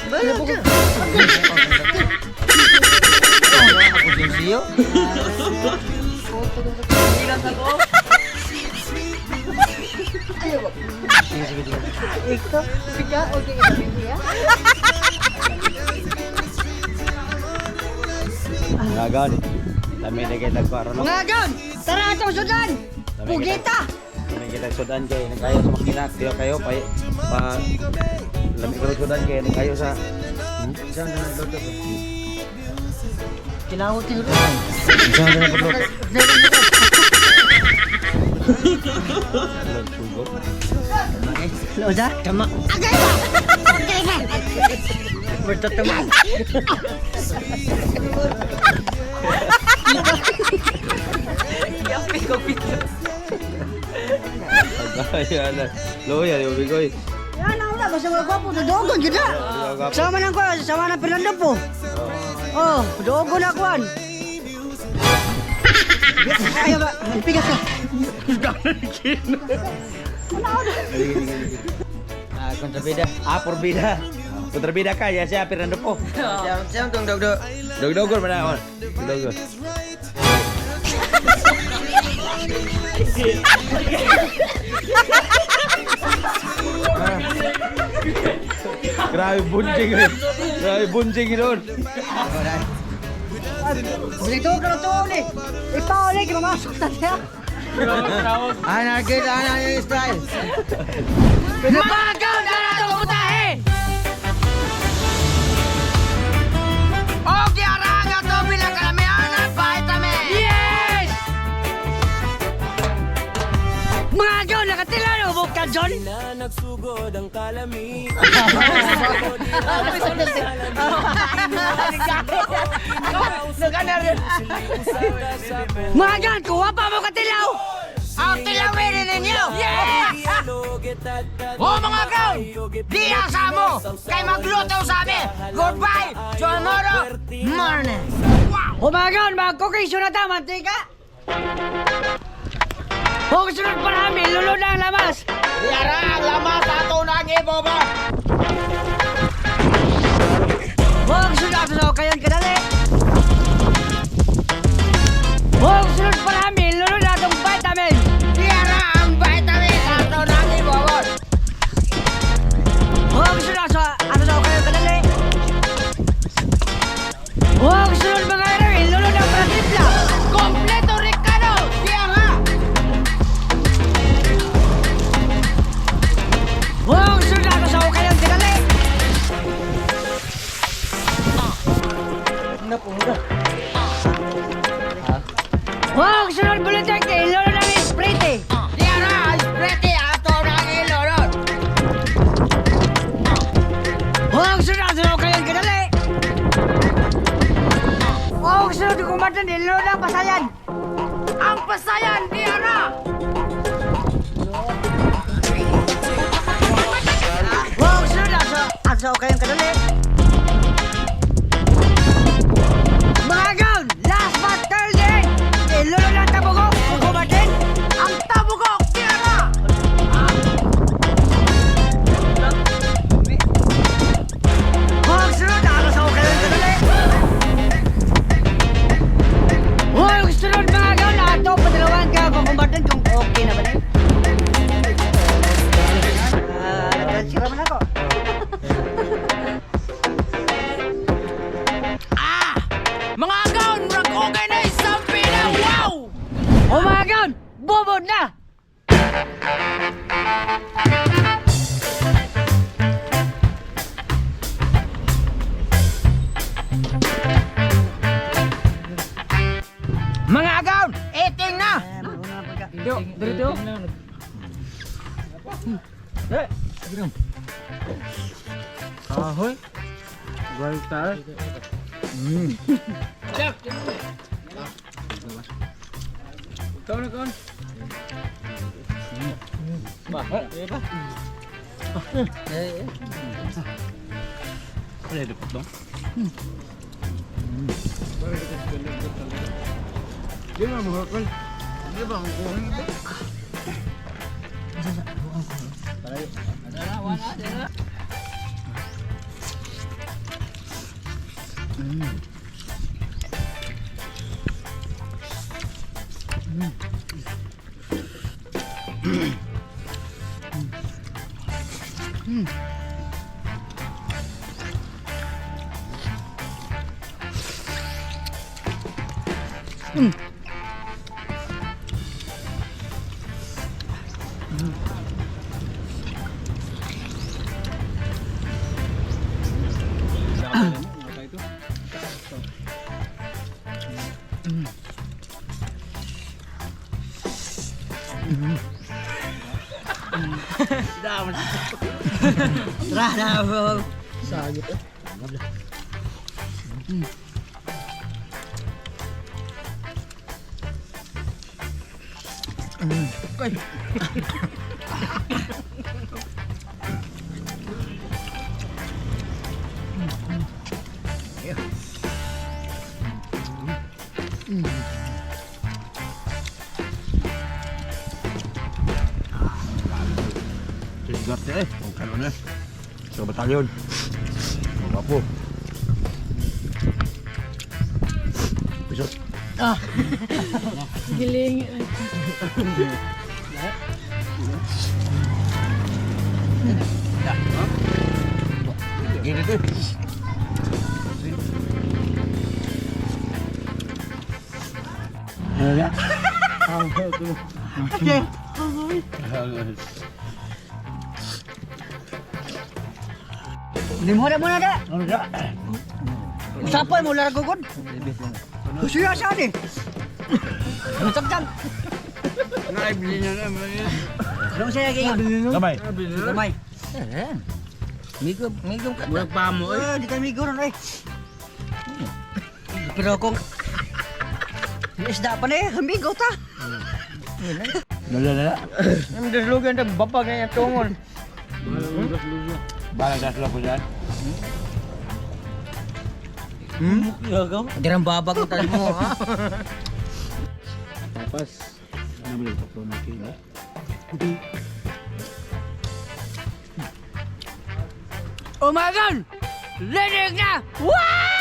Balik. Ako din siyo. Hilang ako. Ikaw, siya, okay, ya. Mga gan. Dami na kayo nagparo no. Mga gan, tara atong sudan. Pugita. Dami kita sudan kayo. Nagkayo sa makina. Diyo kayo pa lami ko sudan kayo. Nagkayo sa saan na nagluto ko? Kilawot din. Saan na nagluto? Loza, tama. Agay ba? Okay ba? Bertetema. Yapi ko pito. Ayan na. Loya, yung bigoy. Yan ang wala, basta magwapo, dodogon gila. Sama nang ko, sama nang Fernando po. Oh, dogon na kuan. Ayo ba, magpigas ka. Kontrabida. Porbida. Kontrabida ka, ya siya Fernando po. Siyang tong dogdog. Dogdogon pa na. Dogdogon. Grabe bunjing rin. Grabe bunjing rin. Dito ka na to ni. Ikaw ni mamasok na siya. Anarkid, anarkid style. Magaw na na to putahe. Okay, araga to bilang kalamihan at vitamin. Yes! Magaw nakatilan mo ka John. Nagsugod ang kalami. Magaw, kuha pa mo katilaw. Ang tilawin ninyo! Yes! O mga gaon! Di asamo! Kay magluto sa amin! Goodbye! Tomorrow morning! Wow! Umaga, mag-cookies na ta, mantika. Huwag sunod pa namin, lulod na ang lamas. Yara ang lamas ato ng ibobo! Huwag sunod sa kayan kadali. Huwag sunod pa namin, lulod na itong vitamin. Yara ang vitamin ato ng ibobo! Huwag sunod sa kayan kadali. Huwag sunod mga irawin, lulod na ang pratipla. Kompleto Ricardo! Yara! Huwag sunod sa kayan kadali. Huwag sunod bulitek, lulod na ang sprite. Yara ang sprete ato ng ilorot! Huwag sunod sa kayan kadali. Huwag sunod kumatan, lulod na ang pasayan. Ang pasayan ni Yara! Huwag sunod sa kayan kadali. Mga gaon, last but Thursday, lulod na ang tabugok, kumatan. Ang tabugok ni Yara! Huwag sunod sa kayan kadali. Huwag sunod mga gaon, ato padalawan ka kukumatan kung okay na ba rin. Nagkansira man ako. Mga gaon, mag-okay na isang pila! Wow! O mga gaon, bubod na! Mga gaon, eating na! Dito. Ahoy. Guarda. Kau na kawan. Ada dapat dong. Dia mah bakal. Dia bang kuang. Tara na. Sayot eh. Sigat eh. Ang kanon eh. Sa batalyon. Ang wapo. Pisot. Giling. Gini tuh. Ya. Limho mo na da. Usapan mo largo gud. Suya sa ni. Tagtag. Naibili niya naman yan. Ano siya gyud? Gamay. Gamay. Migom ka. Bulag pa mo eh. Di kami guro ay. Pero kung isda pa na eh, amigo ta. Dala. Ang daslugan na bapa kaya tungon. Balang das lo pujan. Dirang babag mo tali mo ha. Tapos namin ito po na kilo. Umagon! Linig na! Wow!